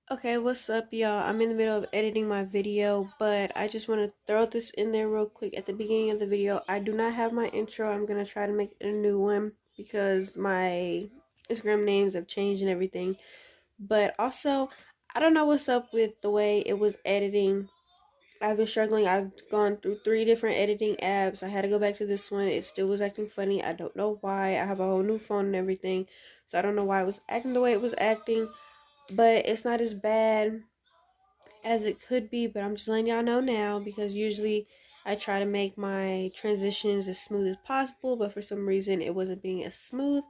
Okay, what's up, y'all? I'm in the middle of editing my video, but I just want to throw this in there real quick at the beginning of the video. I do not have my intro. I'm going to try to make a new one because my Instagram names have changed and everything. But also, I don't know what's up with the way it was editing. I've been struggling. I've gone through 3 different editing apps. I had to go back to this one. It still was acting funny. I don't know why. I have a whole new phone and everything, so I don't know why it was acting the way it was acting. But it's not as bad as it could be, but I'm just letting y'all know now because usually I try to make my transitions as smooth as possible, but for some reason it wasn't being as smooth.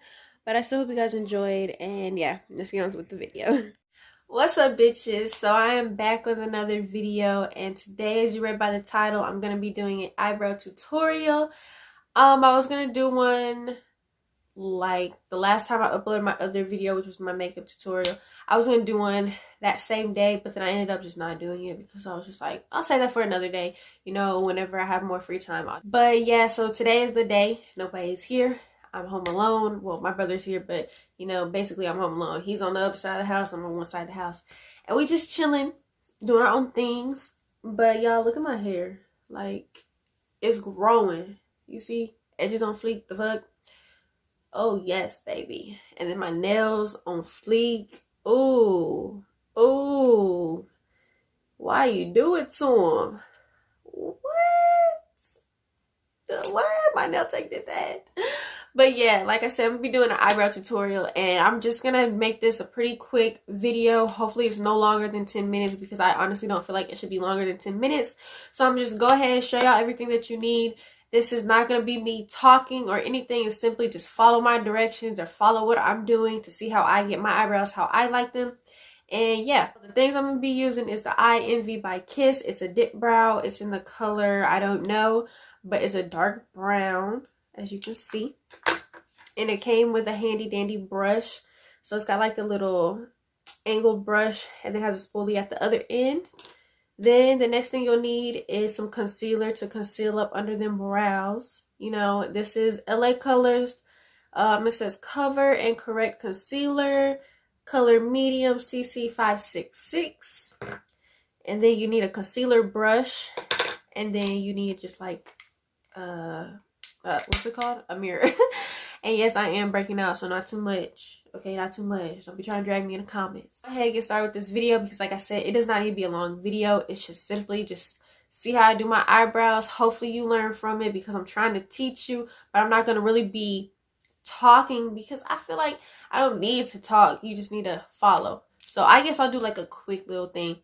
But I still hope you guys enjoyed, and yeah, let's get on with the video. What's up, bitches? So I am back with another video, and today, as you read by the title, I'm gonna be doing an eyebrow tutorial. I was gonna do one like the last time I uploaded my other video, which was my makeup tutorial. I was gonna do one that same day, but then I ended up just not doing it because I was just like, I'll save that for another day, you know, whenever I have more free time. But yeah, so today is the day. Nobody's here. I'm home alone. Well, my brother's here, but you know, basically I'm home alone. He's on the other side of the house, I'm on one side of the house, and we just chilling, doing our own things. But y'all, look at my hair. Like, it's growing. You see, edges on fleek. The fuck. Oh yes, baby. And then my nails on fleek. Ooh. Ooh. Why you do it to them? What? Why my nail tech did that? But yeah, like I said, I'm gonna be doing an eyebrow tutorial, and I'm just gonna make this a pretty quick video. Hopefully it's no longer than 10 minutes because I honestly don't feel like it should be longer than 10 minutes. So I'm just go ahead and show y'all everything that you need. This is not going to be me talking or anything. It's simply just follow my directions or follow what I'm doing to see how I get my eyebrows, how I like them. And yeah, the things I'm going to be using is the Eye Envy by Kiss. It's a dip brow. It's in the color, I don't know, but it's a dark brown, as you can see. And it came with a handy dandy brush. So it's got like a little angled brush, and it has a spoolie at the other end. Then the next thing you'll need is some concealer to conceal up under them brows. You know, this is LA Colors. It says Cover and Correct Concealer, color medium CC 566. And then you need a concealer brush, and then you need just like what's it called? A mirror. And yes, I am breaking out, so not too much. Okay, not too much. Don't be trying to drag me in the comments. Go ahead and get started with this video because, like I said, it does not need to be a long video. It's just simply just see how I do my eyebrows. Hopefully you learn from it because I'm trying to teach you, but I'm not going to really be talking because I feel like I don't need to talk. You just need to follow. So I guess I'll do like a quick little thing.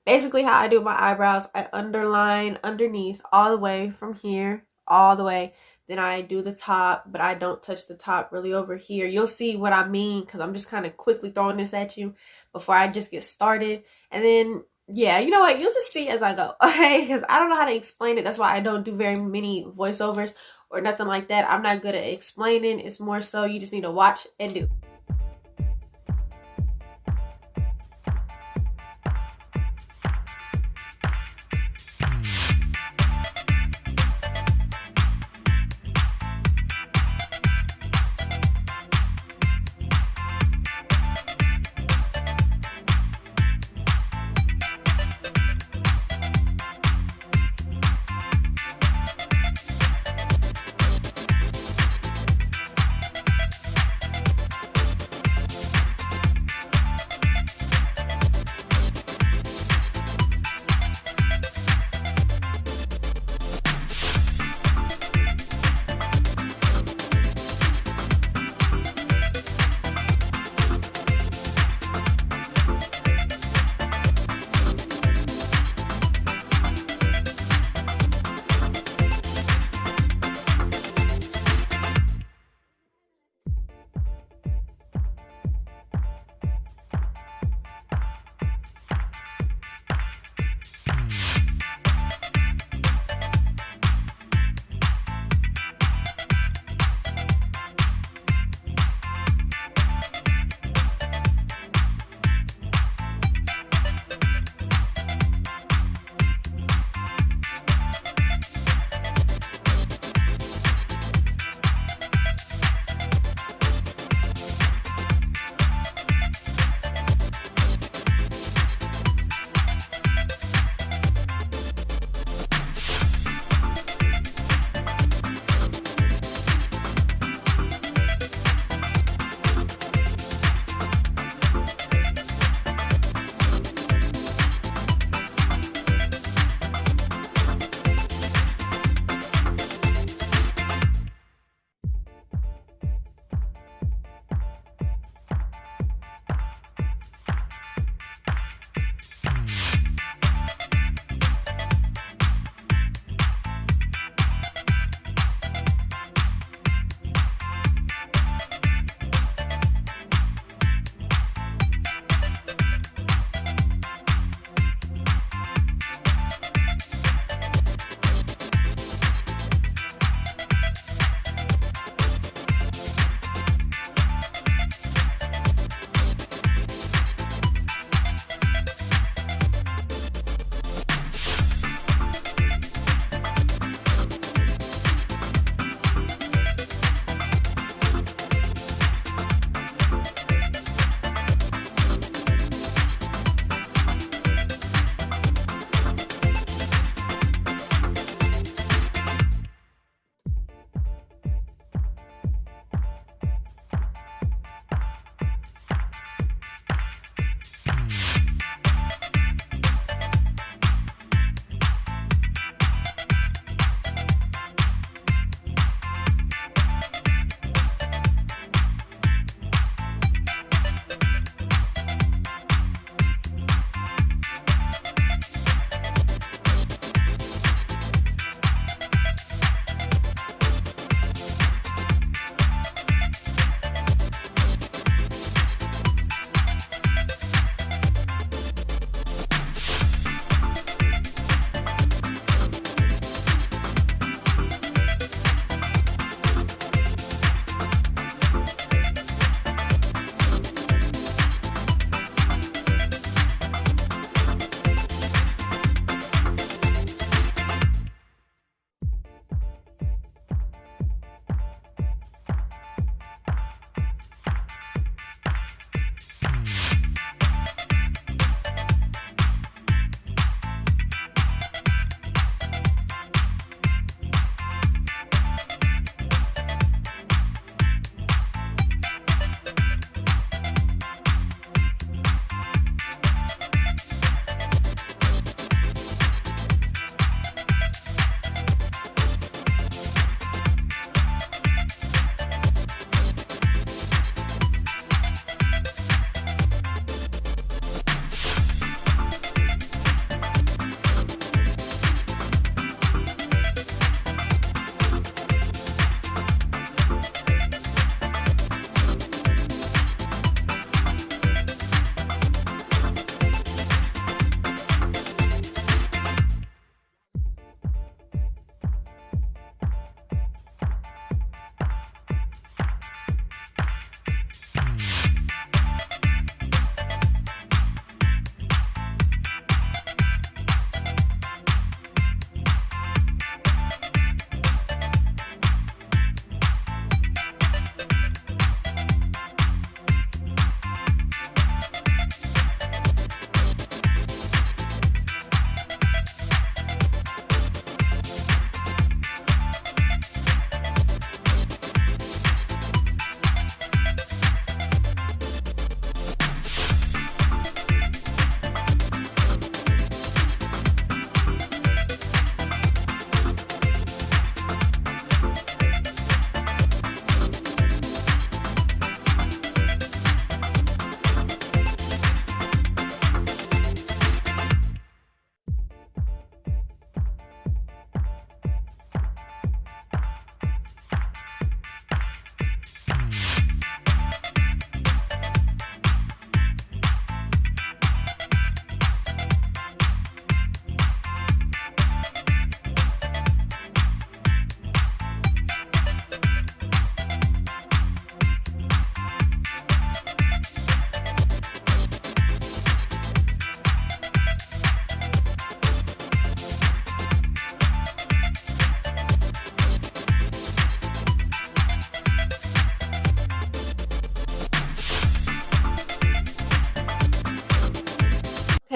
Basically, how I do my eyebrows, I underline underneath all the way from here, all the way. Then I do the top, but I don't touch the top really over here. You'll see what I mean because I'm just kind of quickly throwing this at you before I just get started. And then, yeah, you know what? You'll just see as I go, okay? Because I don't know how to explain it. That's why I don't do very many voiceovers or nothing like that. I'm not good at explaining. It's more so you just need to watch and do.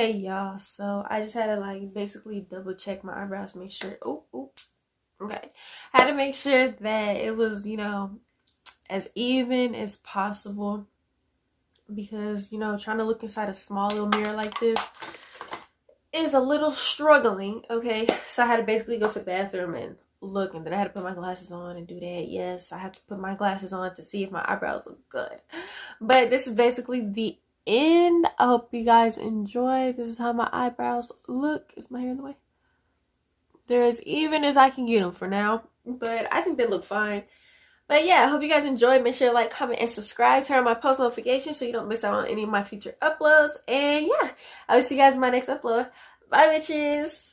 Hey y'all, so I just had to like basically double check my eyebrows, make sure, okay. Had to make sure that it was, you know, as even as possible, because, you know, trying to look inside a small little mirror like this is a little struggling, okay? So I had to basically go to the bathroom and look, and then I had to put my glasses on and do that. Yes, I have to put my glasses on to see if my eyebrows look good. But this is basically the end. I hope you guys enjoy. This is how my eyebrows look. Is my hair in the way? They're as even as I can get them for now, but I think they look fine. But yeah, I hope you guys enjoyed. Make sure to like, comment, and subscribe. Turn on my post notifications so you don't miss out on any of my future uploads. And yeah, I will see you guys in my next upload. Bye, bitches.